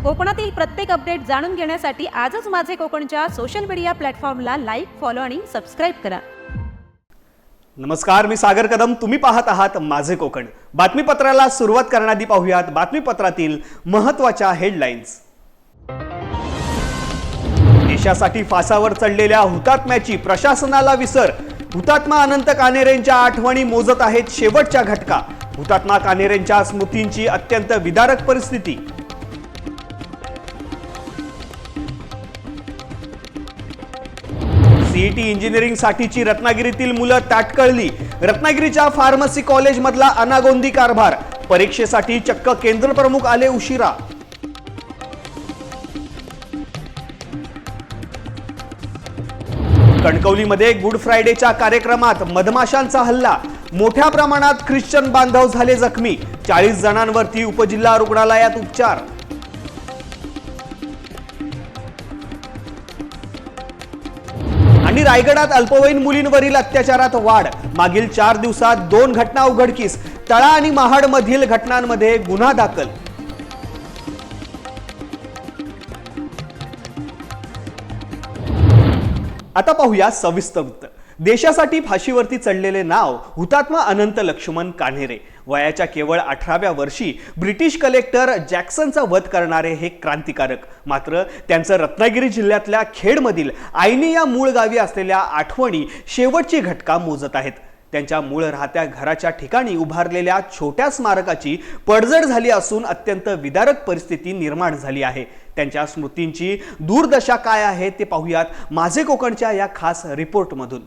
कोकणातील प्रत्येक अपडेट जाणून घेण्यासाठी आजच माझे कोकणच्या सोशल मीडिया प्लॅटफॉर्मला लाईक, फॉलो आणि सबस्क्राईब करा. नमस्कार, मी सागर कदम. तुम्ही पाहत आहात माझे कोकण. बातमीपत्राला सुरुवात करण्याआधी पाहूयात बातमीपत्रातील महत्त्वाच्या हेडलाईन्स. देशासाठी फासावर चढलेल्या हुतात्म्याची प्रशासनाला विसर. हुतात्मा अनंत कान्हेरेंच्या आठवणी मोजत आहेत शेवटच्या घटका. हुतात्मा कान्हेरेंच्या स्मृतींची अत्यंत विदारक परिस्थिती. सीईटी इंजिनिअरिंग साठीची रत्नागिरीतील मुलं ताटकळली. रत्नागिरीच्या फार्मसी कॉलेज मधला अनागोंदी कारभार. परीक्षेसाठी चक्क केंद्र प्रमुख आले उशिरा. कणकवलीमध्ये गुड फ्रायडेच्या कार्यक्रमात मधमाशांचा हल्ला. मोठ्या प्रमाणात ख्रिश्चन बांधव झाले जखमी. 40 जणांवरती उपजिल्हा रुग्णालयात उपचार. आणि रायगडात अल्पवयीन मुलींवरील अत्याचारात वाढ. मागील 4 दिवसात 2 घटना उघडकीस. तळा आणि महाड मधील घटनांमध्ये गुन्हा दाखल. आता पाहूया सविस्तर वृत्त. देशासाठी फाशीवरती चढलेले नाव हुतात्मा अनंत लक्ष्मण कान्हेरे. वयाच्या केवळ 18व्या वर्षी ब्रिटिश कलेक्टर जॅक्सनचा वध करणारे हे क्रांतिकारक. मात्र त्यांचं रत्नागिरी जिल्ह्यातल्या खेडमधील आयनी या मूळ गावी असलेल्या आठवणी शेवटची घटका मोजत आहेत. त्यांच्या मूळ राहत्या घराच्या ठिकाणी उभारलेल्या छोट्या स्मारकाची पडझड झाली असून अत्यंत विदारक परिस्थिती निर्माण झाली आहे. त्यांच्या स्मृतींची दुर्दशा काय आहे ते पाहूयात माझे कोकणच्या या खास रिपोर्टमधून.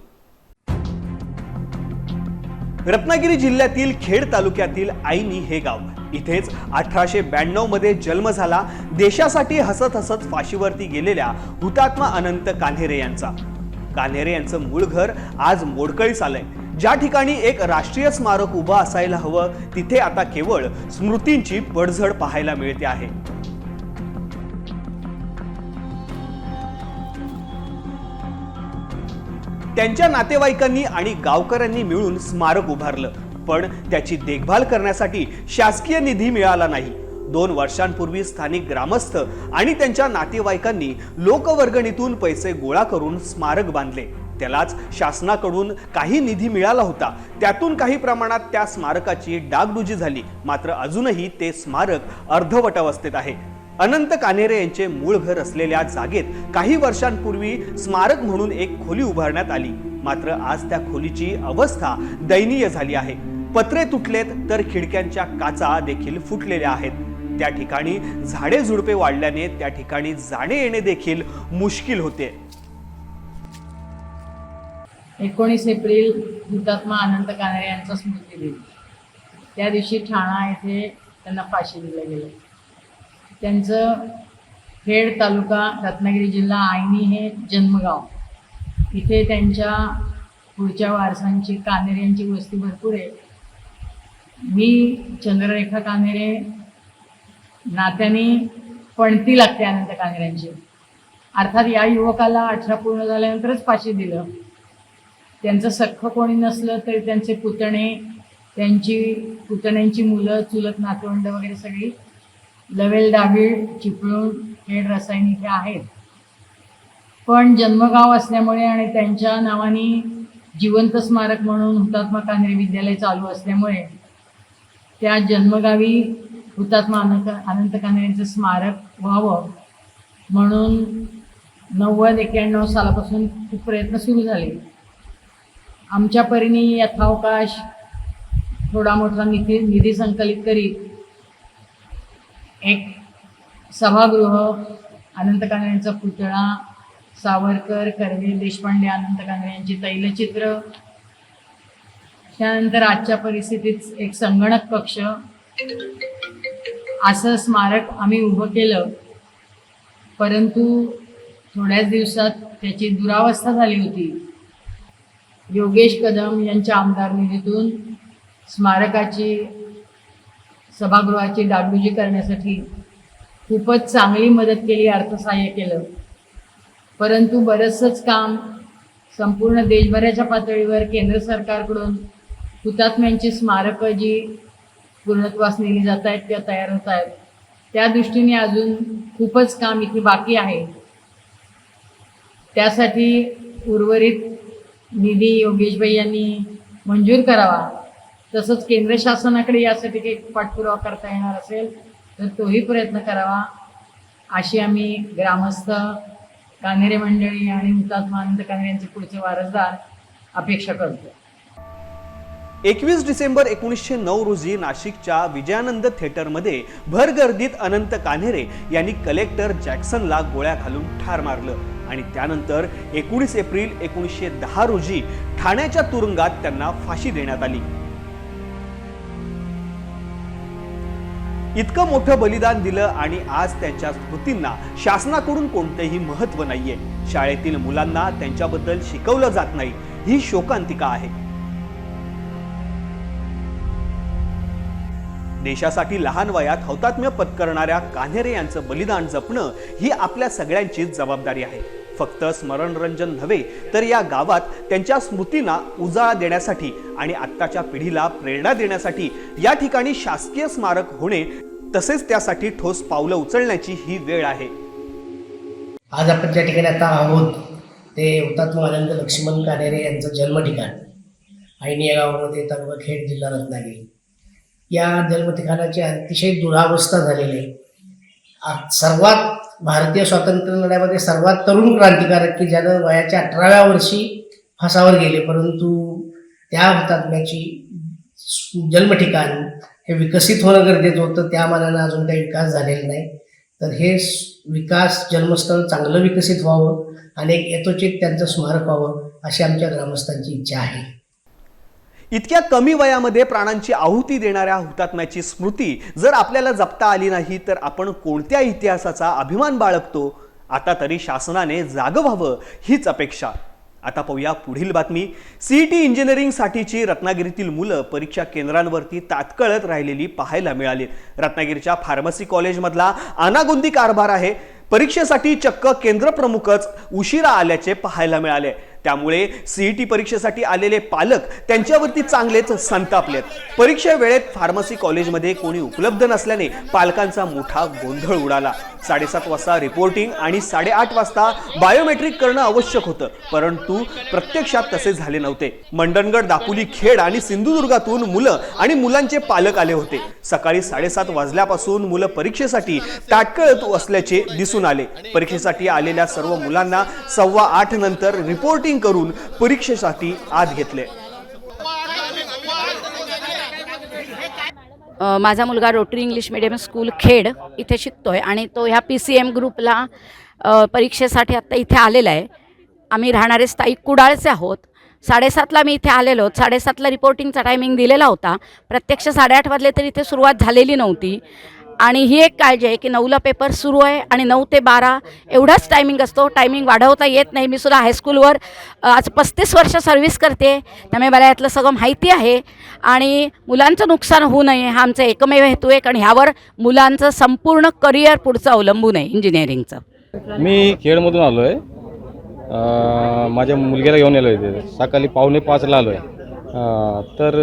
रत्नागिरी जिल्ह्यातील खेड तालुक्यातील आयनी हे गाव. इथेच 1892 मध्ये जन्म झाला देशासाठी हसत हसत फाशीवरती गेलेल्या हुतात्मा अनंत कान्हेरे यांचा. कान्हेरे यांचं मूळ घर आज मोडकळीस आलंय. ज्या ठिकाणी एक राष्ट्रीय स्मारक उभं असायला हवं तिथे आता केवळ स्मृतींची पडझड पाहायला मिळते आहे. त्यांच्या नातेवाईकांनी आणि गावकऱ्यांनी मिळून स्मारक उभारलं, पण त्याची देखभाल करण्यासाठी शासकीय निधी मिळाला नाही. 2 वर्षांपूर्वी स्थानिक ग्रामस्थ आणि त्यांच्या नातेवाईकांनी लोकवर्गणीतून पैसे गोळा करून स्मारक बांधले. त्यालाच शासनाकडून काही निधी मिळाला होता. त्यातून काही प्रमाणात त्या स्मारकाची डागडुजी झाली. मात्र अजूनही ते स्मारक अर्धवट अवस्थेत आहे. अनंत कान्हेरे यांचे मूळ घर असलेल्या जागेत काही वर्षांपूर्वी स्मारक म्हणून एक खोली उभारण्यात आली. मात्र आज त्या खोलीची अवस्था दयनीय झाली आहे. पत्रे तुटलेत तर खिडक्यांच्या काचा देखील फुटलेल्या आहेत. त्या ठिकाणी झाडे झुडपे वाढल्याने त्या ठिकाणी जाणे येणे देखील मुश्किल होते. 19 एप्रिल हुतात्मा अनंत कान्हेरे यांचा स्मृती दिन. त्या दिवशी ठाणा येथे त्यांना फाशी दिलं गेलं. त्यांचं खेड तालुका रत्नागिरी जिल्हा आयनी हे जन्मगाव. इथे त्यांच्या पुढच्या वारसांची कान्हेरे यांची वस्ती भरपूर आहे. मी चंद्ररेखा कान्हेरे नात्याने पणती लागते अनंत कान्हेरेंची. अर्थात या युवकाला 18 पूर्ण झाल्यानंतरच फाशी दिलं. त्यांचं सख्ख कोणी नसलं तरी त्यांचे पुतणे, पुतण्यांची मुलं, चुलत नातवंड वगैरे सगळी लवेल डावीळ चिपळूण खेड रसायन इथे आहेत. पण जन्मगाव असल्यामुळे आणि त्यांच्या नावाने जिवंत स्मारक म्हणून हुतात्मा कान्हेरे विद्यालय चालू असल्यामुळे त्या जन्मगावी हुतात्मा अनंत कान्हेरेंचं स्मारक व्हावं म्हणून 90-91 सालापासून खूप प्रयत्न सुरू झाले. आमच्या परीने यथावकाश थोडा मोठा निधी संकलित करीत एक सभागृह, अनंत कान्हेरेंचा पुतळा, सावरकर, कर्वे, देशपांडे, अनंत कान्हेरे यांची तैलचित्र, त्यानंतर आजच्या परिस्थितीत एक संगणक कक्ष, असं स्मारक आम्ही उभं केलं. परंतु थोड्याच दिवसात त्याची दुरावस्था झाली होती. योगेश कदम यांच्या आमदार निधीतून स्मारकाची, सभागृहाची डागडुजी करण्यासाठी खूपच चांगली मदत केली, अर्थसहाय्य केलं. परंतु बरंचसंच काम संपूर्ण देशभराच्या पातळीवर केंद्र सरकारकडून हुतात्म्यांची स्मारकं जी पूर्णत्वास नेली जात आहेत किंवा तयार होत आहेत त्या दृष्टीने अजून खूपच काम इथे बाकी आहे. त्यासाठी उर्वरित निधी योगेशभाई यांनी मंजूर करावा. तसंच केंद्र शासनाकडे यासाठी काही पाठपुरावा करता येणार असेल तर तोही प्रयत्न करावा, अशी आम्ही ग्रामस्थ, कान्हेरे मंडळी आणि हुतात्मा आनंद कान्हेरे यांचे पुढचे वारसदार अपेक्षा करतो. 21 डिसेंबर 1909 रोजी नाशिकच्या विजयानंद थिएटरमध्ये भरगर्दीत अनंत कान्हेरे यांनी कलेक्टर जॅक्सनला गोळ्या घालून ठार मारलं आणि त्यानंतर 19 एप्रिल 1910 रोजी ठाण्याच्या तुरुंगात त्यांना फाशी देण्यात आली. इतकं मोठं बलिदान दिलं आणि आज त्यांच्या स्मृतींना शासनाकडून कोणतेही महत्त्व नाहीये. शाळेतील मुलांना त्यांच्याबद्दल शिकवलं जात नाही, ही शोकांतिका आहे. देशासाठी लहान वयात हौतात्म्य पत्करणाऱ्या कान्हेरे यांचं बलिदान जपणं ही आपल्या सगळ्यांची जबाबदारी आहे. फक्त स्मरणरंजन नव्हे तर या गावात त्यांच्या स्मृतींना उजाळा देण्यासाठी आणि आत्ताच्या पिढीला प्रेरणा देण्यासाठी या ठिकाणी शासकीय स्मारक होणे तसेच त्यासाठी ठोस पावलं उचलण्याची ही वेळ आहे. आज आपण ज्या ठिकाणी आता आहोत ते हुतात्मा अनंत लक्ष्मण कान्हेरे यांचं जन्म ठिकाण आईनी या गावामध्ये, तालुका खेड, जिल्हा रत्नागिरी. या जन्मठिकाणाची अतिशय दुरावस्था झालेली आहे. सर्वात भारतीय स्वातंत्र्य लढ्यामध्ये सर्वात तरुण क्रांतिकारक की ज्यानं वयाच्या 18व्या वर्षी फासावर गेले, परंतु त्या हुतात्म्याची जन्मठिकाण हे विकसित होणं गरजेचं होतं. त्या मानानं अजून काही विकास झालेला नाही. तर हे विकास जन्मस्थळ चांगलं विकसित व्हावं आणि एक यथोचित त्यांचं स्मारक व्हावं अशी आमच्या ग्रामस्थांची इच्छा आहे. इतक्या कमी वयामध्ये प्राणांची आहुती देणाऱ्या हुतात्म्याची स्मृती जर आपल्याला जपता आली नाही तर आपण कोणत्या इतिहासाचा अभिमान बाळगतो? आता तरी शासनाने जागं व्हावं हीच अपेक्षा. आता पाहूया पुढील बातमी. CET इंजिनिअरिंगसाठीची रत्नागिरीतील मुलं परीक्षा केंद्रांवरती तात्कळत राहिलेली पाहायला मिळाली. रत्नागिरीच्या फार्मसी कॉलेजमधला अनागोंदी कारभार आहे. परीक्षेसाठी चक्क केंद्रप्रमुखच उशिरा आल्याचे पाहायला मिळाले. त्यामुळे CET परीक्षेसाठी आलेले पालक त्यांच्यावरती चांगलेच संतापलेत. परीक्षे वेळेत फार्मसी कॉलेजमध्ये कोणी उपलब्ध नसल्याने पालकांचा मोठा गोंधळ उडाला. 7:30 वाजता रिपोर्टिंग आणि 8:30 वाजता बायोमेट्रिक करणं आवश्यक होतं, परंतु प्रत्यक्षात तसे झाले नव्हते. मंडणगड, दापोली, खेड आणि सिंधुदुर्गातून मुलं आणि मुलांचे पालक आले होते. सकाळी 7:30 वाजल्यापासून मुलं परीक्षेसाठी ताटकळत असल्याचे दिसून आले. परीक्षेसाठी आलेल्या सर्व मुलांना 8:15 नंतर रिपोर्टिंग करून परीक्षेसाठी आत घेतले. माझा मुलगा rotary English medium school Khed इथे शिकतोय आणि तो ह्या PCM ग्रुपला परीक्षेसाठी आत्ता इथे आलेला आहे. आम्ही राहणारे स्थायिक कुडाळचे आहोत. 7:30ला मी इथे आलेलो. 7:30ला रिपोर्टिंगचा टायमिंग दिलेला होता. प्रत्यक्ष 8:30 वाजले तरी इथे सुरुवात झालेली नव्हती. आणि ही एक काळजी आहे की 9ला पेपर सुरू आहे आणि 9 ते 12 एवढाच टायमिंग असतो. टायमिंग वाढवता येत नाही. मी सुद्धा हायस्कूलवर आज 35 वर्ष सर्व्हिस करते, त्यामुळे मला यातलं सगळं माहिती आहे. आणि मुलांचं नुकसान होऊ नये हा आमचा एकमेव हेतू आहे, कारण ह्यावर मुलांचं संपूर्ण करिअर पुढचं अवलंबून आहे इंजिनिअरिंगचं. मी खेडमधून आलो आहे. माझ्या मुलग्याला घेऊन आलो आहे. सकाळी 4:45ला आलो आहे. तर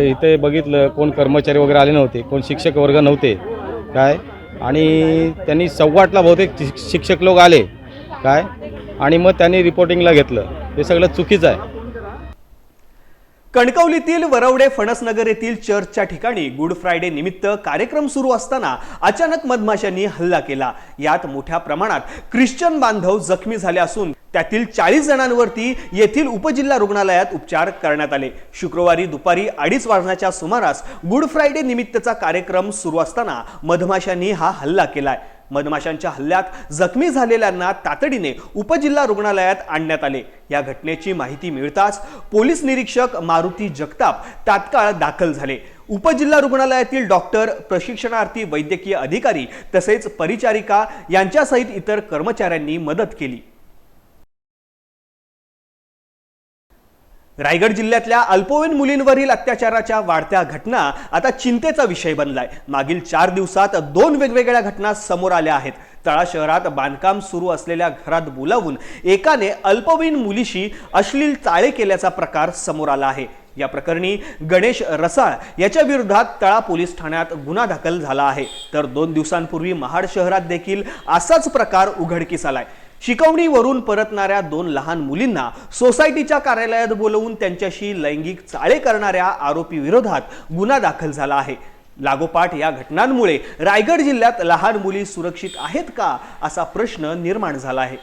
इथे बघितलं कोण कर्मचारी वगैरे आले नव्हते, कोण शिक्षक वर्ग नव्हते काय. आणि त्यांनी 8:15ला बहुतेक शिक्षक लोक आले काय, आणि मग त्यांनी रिपोर्टिंगला घेतलं. हे सगळं चुकीचं आहे. कणकवलीतील वरवडे फणसनगर येथील चर्चच्या ठिकाणी गुड फ्रायडे निमित्त कार्यक्रम सुरू असताना अचानक मधमाशांनी हल्ला केला. यात मोठ्या प्रमाणात ख्रिश्चन बांधव जखमी झाले असून त्यातील 40 जणांवरती येथील उपजिल्हा रुग्णालयात उपचार करण्यात आले. शुक्रवारी दुपारी 2:30 वाजण्याच्या सुमारास गुड फ्रायडे निमित्तचा कार्यक्रम सुरू असताना मधमाशांनी हा हल्ला केलाय. मधमाशांच्या हल्ल्यात जखमी झालेल्यांना तातडीने उपजिल्हा रुग्णालयात आणण्यात आले. या घटनेची माहिती मिळताच पोलीस निरीक्षक मारुती जगताप तात्काळ दाखल झाले. उपजिल्हा रुग्णालयातील डॉक्टर, प्रशिक्षणार्थी वैद्यकीय अधिकारी तसेच परिचारिका यांच्यासहित इतर कर्मचाऱ्यांनी मदत केली. रायगड जिल्ह्यातल्या अल्पवयीन मुलींवरील अत्याचाराच्या वाढत्या घटना आता चिंतेचा विषय बनलाय. मागील 4 दिवसात 2 वेगवेगळ्या घटना समोर आल्या आहेत. तळा शहरात बांधकाम सुरू असलेल्या घरात बोलावून एकाने अल्पवयीन मुलीशी अश्लील चाळे केल्याचा प्रकार समोर आला आहे. या प्रकरणी गणेश रसाळ याच्या विरोधात तळा पोलीस ठाण्यात गुन्हा दाखल झाला आहे. तर 2 दिवसांपूर्वी महाड शहरात देखील असाच प्रकार उघडकीस आलाय. शिकवणीवरून परतणाऱ्या 2 लहान मुलींना सोसायटीच्या कार्यालयात बोलवून त्यांच्याशी लैंगिक चाळे करणाऱ्या आरोपी विरोधात गुन्हा दाखल झाला आहे. लागोपाठ या घटनांमुळे रायगड जिल्ह्यात लहान मुली सुरक्षित आहेत का असा प्रश्न निर्माण झाला आहे.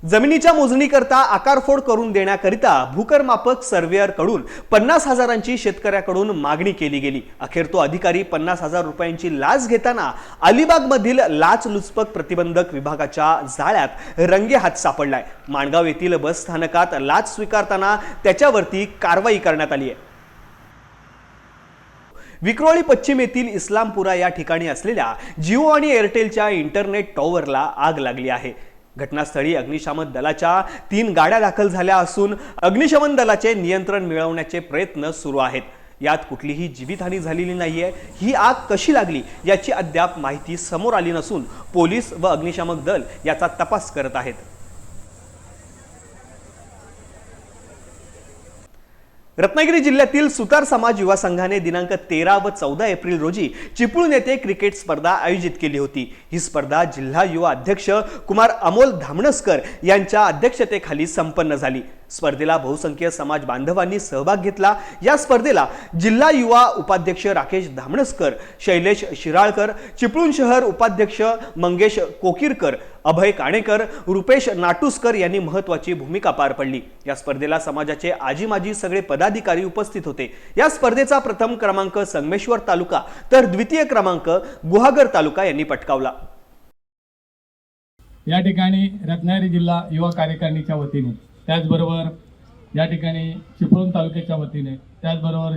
जमिनीच्या मोजणीकरता आकारफोड करून देण्याकरिता भूकरमापक सर्वेअर कडून 50,000ची शेतकऱ्याकडून मागणी केली गेली. अखेर तो अधिकारी 50,000 रुपयांची लाच घेताना अलिबागमधील लाचलुचपत प्रतिबंधक विभागाच्या जाळ्यात रंगेहात सापडलाय. माणगाव येथील बस स्थानकात लाच स्वीकारताना त्याच्यावरती कारवाई करण्यात आली आहे. विक्रोळी पश्चिम येथील इस्लामपुरा या ठिकाणी असलेल्या जिओ आणि एअरटेलच्या इंटरनेट टॉवरला आग लागली आहे. घटनास्थळी अग्निशमन दलाच्या 3 गाड्या दाखल झाल्या असून अग्निशमन दलाचे नियंत्रण मिळवण्याचे प्रयत्न सुरू आहेत. यात कुठलीही जीवितहानी झालेली नाहीये. ही आग कशी लागली याची अद्याप माहिती समोर आली नसून पोलीस व अग्निशमन दल याचा तपास करत आहेत. रत्नागिरी जिल्ह्यातील सुतार समाज युवा संघाने दिनांक 13 व 14 एप्रिल रोजी चिपळूण येथे क्रिकेट स्पर्धा आयोजित केली होती. ही स्पर्धा जिल्हा युवा अध्यक्ष कुमार अमोल धामणसकर यांच्या अध्यक्षतेखाली संपन्न झाली. स्पर्धेला बहुसंख्य समाज बांधवांनी सहभाग घेतला. या स्पर्धेला जिल्हा युवा उपाध्यक्ष राकेश धामणसकर, शैलेश शिराळकर, चिपळूण शहर उपाध्यक्ष मंगेश कोकीरकर, अभय काणेकर, रुपेश नाटुसकर यांनी महत्त्वाची भूमिका पार पडली. या स्पर्धेला समाजाचे आजी माजी सगळे पदाधिकारी उपस्थित होते. या स्पर्धेचा प्रथम क्रमांक संगमेश्वर तालुका तर द्वितीय क्रमांक गुहागर तालुका यांनी पटकावला. या ठिकाणी रत्नागिरी जिल्हा युवा कार्यकारिणीच्या वतीने, त्याचबरोबर या ठिकाणी चिपळूण तालुक्याच्या वतीने, त्याचबरोबर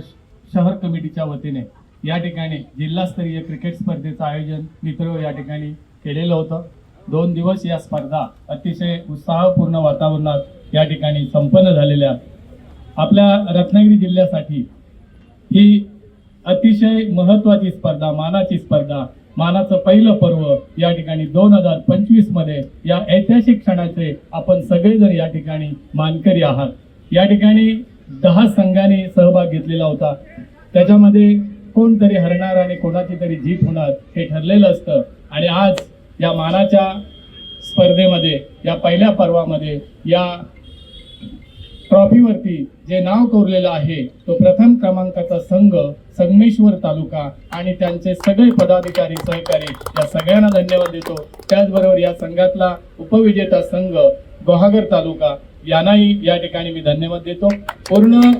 शहर कमिटीच्या वतीने या ठिकाणी जिल्हास्तरीय क्रिकेट स्पर्धेचं आयोजन मित्र या ठिकाणी केलेलं होतं. 2 दिवस या स्पर्धा अतिशय उत्साहपूर्ण वातावरणात या ठिकाणी संपन्न झालेल्या. आपल्या रत्नागिरी जिल्ह्यासाठी ही अतिशय महत्त्वाची स्पर्धा, मानाची स्पर्धा, मानाचं पहिलं पर्व या ठिकाणी 2025 मध्ये या ऐतिहासिक क्षणाचे आपण सगळेजण या ठिकाणी मानकरी आहात. या ठिकाणी 10 संघांनी सहभाग घेतलेला होता. त्याच्यामध्ये कोणतरी हरणार आणि कोणाची तरी जीत होणार हे ठरलेलं असतं. आणि आज या मानाच्या स्पर्धेमध्ये, या पहिल्या पर्वामध्ये, या ट्रॉफीवरती जे नाव कोरलेलं आहे तो प्रथम क्रमांकाचा संघ संगमेश्वर तालुका आणि त्यांचे सगळे पदाधिकारी सहकारी या सगळ्यांना धन्यवाद देतो. त्याचबरोबर या संघातला उपविजेता संघ गुहागर तालुका यांनाही या ठिकाणी मी धन्यवाद देतो. पूर्ण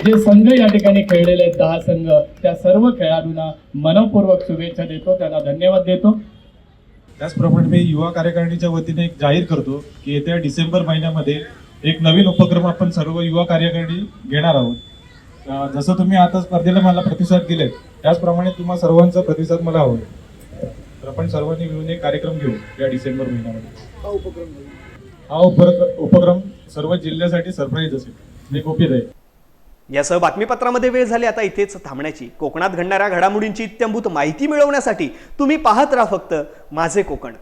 जे संघ या ठिकाणी खेळलेले आहेत 10 संघ, त्या सर्व खेळाडूंना मनपूर्वक शुभेच्छा देतो, त्यांना धन्यवाद देतो. त्याचप्रमाणे मी युवा कार्यकारिणीच्या वतीने एक जाहीर करतो की येत्या डिसेंबर महिन्यामध्ये एक नवीन उपक्रम आपण सर्व युवा कार्यकारिणी घेणार आहोत. जसं तुम्ही आता स्पर्धेला मला प्रतिसाद दिलेत त्याचप्रमाणे तुम्हा सर्वांचा प्रतिसाद मला हवा आहे. तर आपण सर्वांनी मिळून एक कार्यक्रम घेऊ या डिसेंबर महिन्यामध्ये. हा उपक्रम सर्व जिल्ह्यासाठी सरप्राईज असेल, मी गोपीत आहे. यासह बातमीपत्रामध्ये वेळ झाली आता इथेच थांबण्याची. कोकणात घडणाऱ्या घडामोडींची इत्थंभूत माहिती मिळवण्यासाठी तुम्ही पाहत राहा फक्त माझे कोकण.